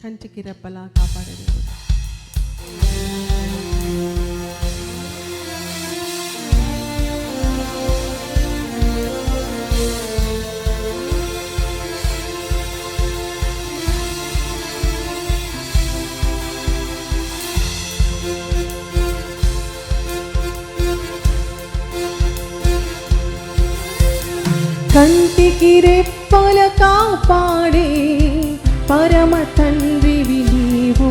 కంటికి రెప్పలా కాపాడే దేవుడు. కంటికి రెప్పల కాపాడే పరమ తండ్రివి నీవు,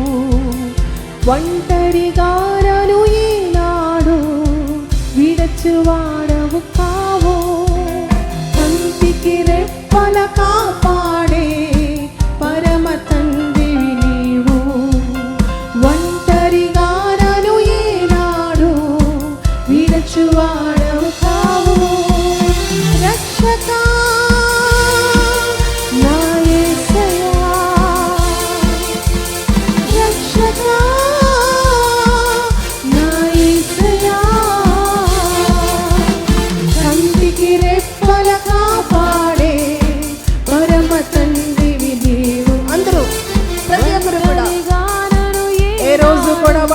ఒంటరిగా నన్ను ఈనాడు విడచువాడవు కావు. కంటికి రెప్పల కాపాడే పరమ తండ్రివి నీవు, ఒంటరిగా నన్ను ఈనాడు విడచువాడవు కావు. రక్షకా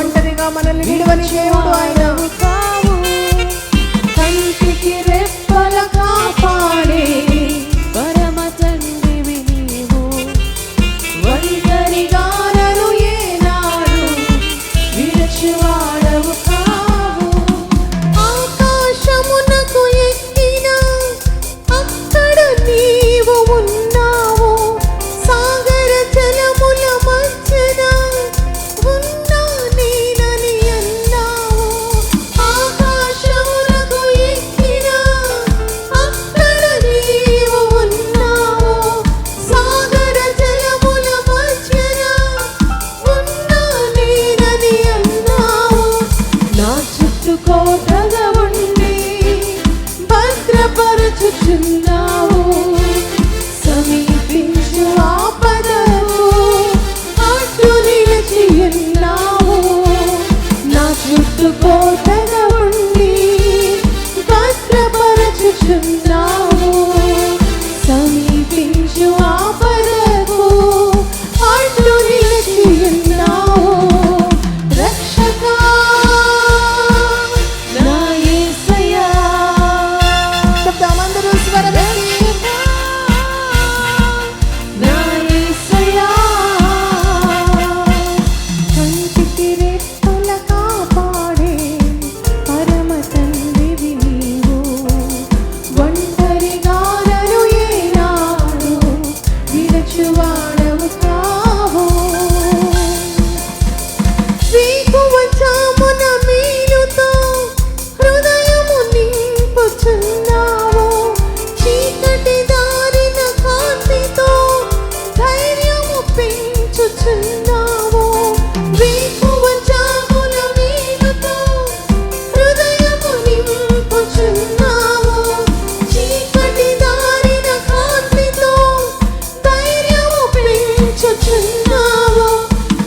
ఒంటరిగా మనల్ని విడువని దేవుడు ఆయన. కంటికి రెప్పల కాపాడే పరమ తండ్రివి నీవు, ఒంటరిగా నన్ను ఏనాడు విడచువాడవు కావు. ఆకాశమునకు ఎక్కిన అక్కడ నీవు ఉన్నావు, సాగర జలముల మధ్యన కోటగా ఉండి భద్రపరచుచున్నావు. సమీపించు ఆపదకు అడ్డు నిలిచి ఉన్నావు. నా చుట్టూ కోటగా ఉండి భద్రపరచుచున్నావు. సమీపించు ఆపదకు అడ్డు నిలిచి ఉన్నావు. రక్షకా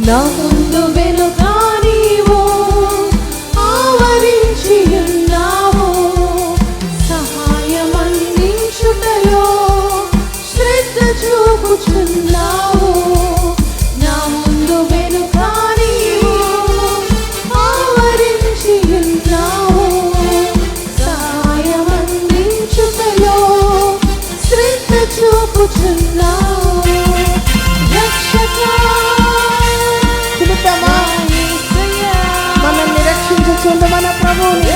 నా ముందు వెనుక నీవు ఆవరించి ఉన్నావు. సహాయం అందించుటలో శ్రద్ధ చూపుచున్నావు. నా ముందు వెనుక నీవు ఆవరించి ఉన్నావు. సహాయం అందించుటలో శ్రద్ధ చూపుచున్నావు. రక్షకా మనల్ని రక్షించుచుండు మన ప్రభువుని.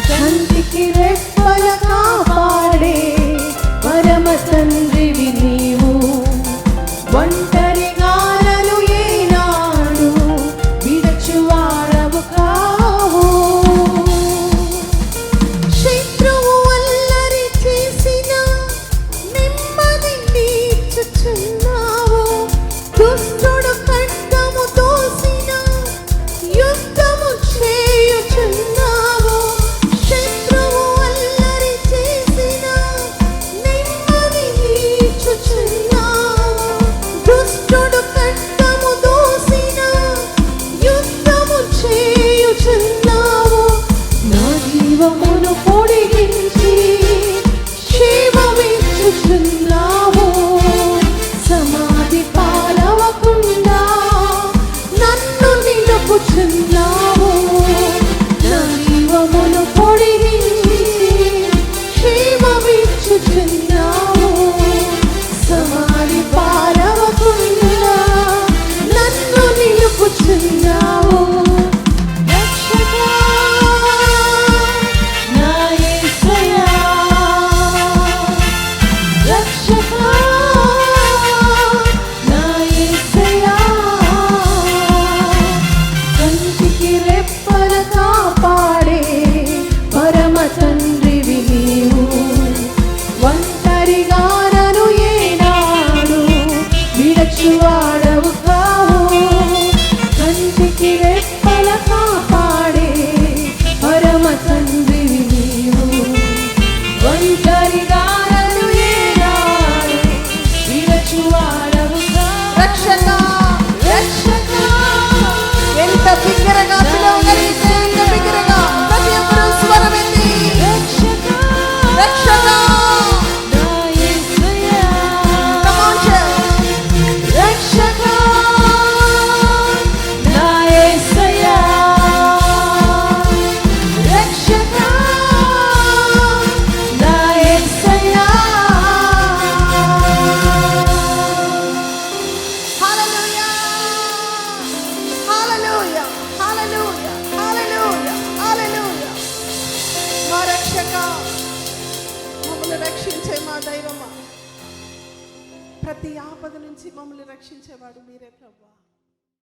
కంటికి రెప్పల కాపాడే పరమ తండ్రివి నీవు, ఒంటరిగా నన్ను ఏనాడు విడచువాడవు కావు. రక్షించే మా దైవమా, ప్రతి ఆపద నుంచి మమ్మల్ని రక్షించేవాడు మీరే ప్రభువా.